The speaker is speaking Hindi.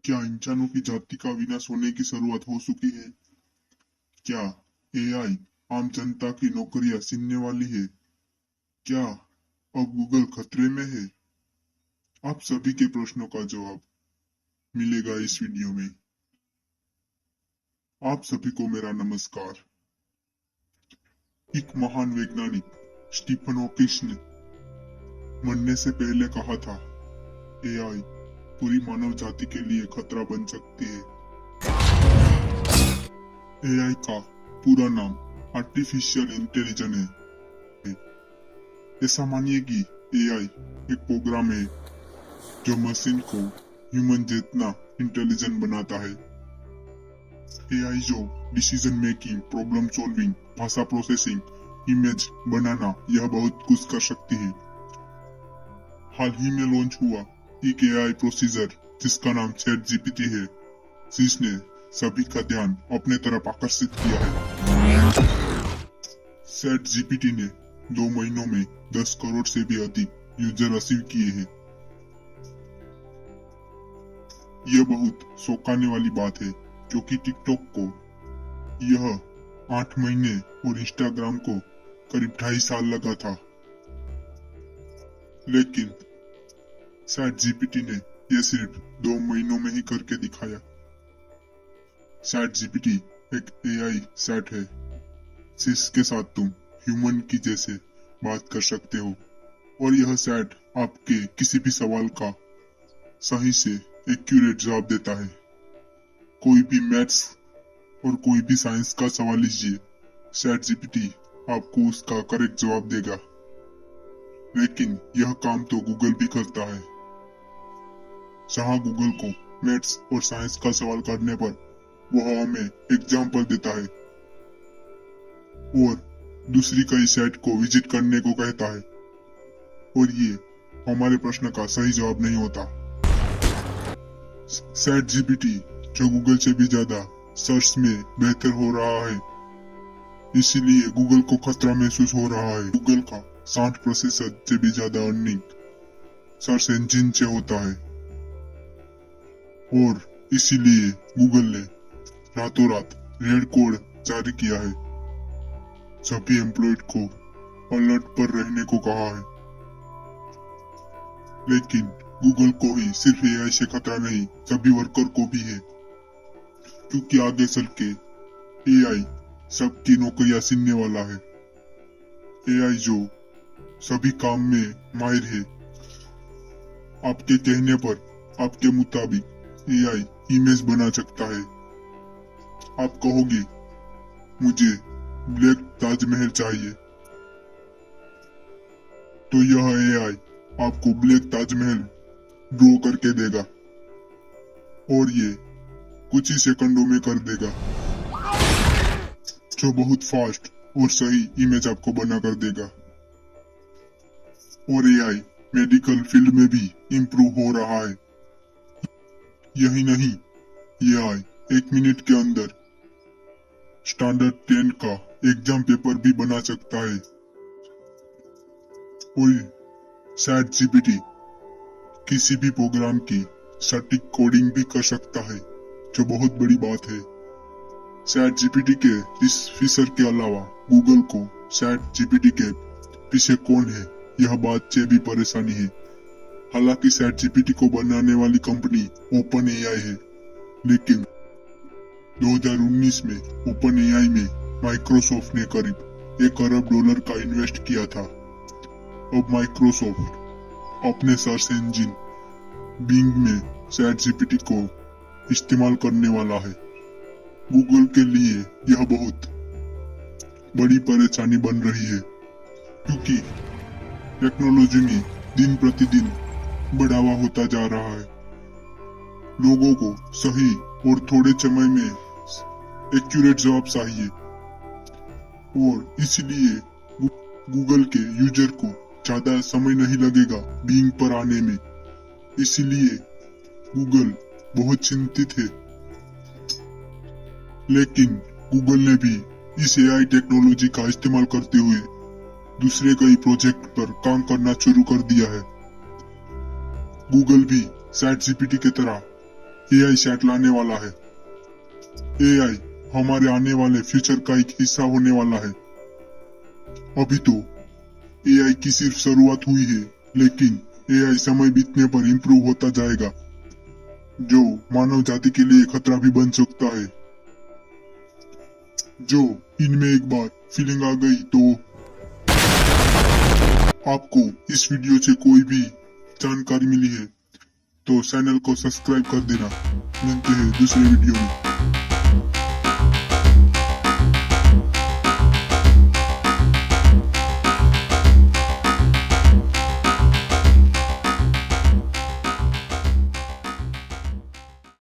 क्या इंसानों की जाति का विनाश होने की शुरुआत हो चुकी है? क्या एआई आम जनता की नौकरियां छीनने वाली है? क्या अब गूगल खतरे में है? आप सभी के प्रश्नों का जवाब मिलेगा इस वीडियो में। आप सभी को मेरा नमस्कार। एक महान वैज्ञानिक स्टीफन हॉकिंस ने मरने से पहले कहा था, एआई पूरी मानव जाति के लिए खतरा बन सकती है। एआई का पूरा नाम आर्टिफिशियल इंटेलिजेंस है। ऐसा मानिए कि एआई एक प्रोग्राम है जो मशीन को ह्यूमन जितना इंटेलिजेंट बनाता है। एआई जो डिसीजन मेकिंग, प्रॉब्लम सॉल्विंग, भाषा प्रोसेसिंग, इमेज बनाना, यह बहुत कुछ कर सकती है। हाल ही में लॉन्च हुआ एक एआई प्रोसीजर जिसका नाम chatgpt है, जिसने सभी का ध्यान अपने तरफ आकर्षित किया है। chatgpt ने 2 महीनों में 10 करोड़ से भी अधिक यूजर अचीव किए हैं। यह बहुत चौंकाने वाली बात है क्योंकि टिकटॉक को यह 8 महीने और इंस्टाग्राम को करीब 2.5 साल लगा था। लेकिन chatgpt ने यह सिर्फ 2 महीनों में ही करके दिखाया। chatgpt एक एआई चैट है जिसके साथ तुम ह्यूमन की जैसे बात कर सकते हो, और यह चैट आपके किसी भी सवाल का सही से एक्यूरेट जवाब देता है। कोई भी मैथ्स और कोई भी साइंस का सवाल लीजिए, chatgpt आपको उसका करेक्ट जवाब देगा। लेकिन यह काम तो गूगल भी करता है। जहां गूगल को मैथ्स और साइंस का सवाल करने पर वह हमें एग्जाम्पल देता है और दूसरी कई साइट को विजिट करने को कहता है, और ये हमारे प्रश्न का सही जवाब नहीं होता। chatgpt जो गूगल से भी ज्यादा सर्च में बेहतर हो रहा है, इसीलिए गूगल को खतरा महसूस हो रहा है। गूगल का 60% से भी ज्यादा अर्निंग सर्च इंजिन से होता है, और इसीलिए गूगल ने रातों रात रेड कोड जारी किया है। सभी एम्प्लॉयड को अलर्ट पर रहने को कहा है। लेकिन गूगल को ही सिर्फ एआई से खतरा नहीं, सभी वर्कर को भी है, क्योंकि आगे चल के एआई सबकी नौकरियां छीनने वाला है। एआई जो सभी काम में माहिर है। आपके कहने पर, आपके मुताबिक एआई इमेज बना सकता है। आप कहोगे मुझे ब्लैक ताजमहल चाहिए, तो यह एआई आपको ब्लैक ताजमहल ड्रॉ करके देगा, और ये कुछ ही सेकंडों में कर देगा, जो बहुत फास्ट और सही इमेज आपको बना कर देगा। और एआई मेडिकल फील्ड में भी इम्प्रूव हो रहा है। यही नहीं, एआई 1 मिनट के अंदर स्टैंडर्ड 10 का एग्जाम पेपर भी बना सकता है। और chatgpt किसी भी प्रोग्राम की सटीक कोडिंग भी कर सकता है, जो बहुत बड़ी बात है। chatgpt के इस फीचर के अलावा गूगल को chatgpt के पीछे कौन है, यह बात से भी परेशानी है। हालांकि chatgpt को बनाने वाली कंपनी ओपनएआई है, लेकिन 2019 में ओपनएआई में माइक्रोसॉफ्ट ने करीब $1 अरब का इन्वेस्ट किया था। अब माइक्रोसॉफ्ट अपने सर्च इंजिन बिंग में chatgpt को इस्तेमाल करने वाला है। गूगल के लिए यह बहुत बड़ी परेशानी बन रही है, क्योंकि टेक्नोलॉजी में दिन प्रतिदिन बढ़ावा होता जा रहा है। लोगों को सही और थोड़े समय में एक्यूरेट जवाब चाहिए, और इसलिए गूगल के यूजर को ज्यादा समय नहीं लगेगा बिंग पर आने में। इसलिए गूगल बहुत चिंतित है। लेकिन गूगल ने भी इस एआई टेक्नोलॉजी का इस्तेमाल करते हुए दूसरे कई प्रोजेक्ट पर काम करना शुरू कर दिया है। गूगल भी chatgpt की तरह एआई सेट लाने वाला है। एआई हमारे आने वाले फ्यूचर का एक हिस्सा होने वाला है। अभी तो एआई की सिर्फ शुरुआत हुई है, लेकिन एआई समय बीतने पर इम्प्रूव होता जाएगा, जो मानव जाति के लिए खतरा भी बन सकता है। जो इनमें एक बार फीलिंग आ गई तो आपको इस वीडियो से कोई भी जानकारी मिली है तो चैनल को सब्सक्राइब कर देना। मिलते हैं दूसरे वीडियो में।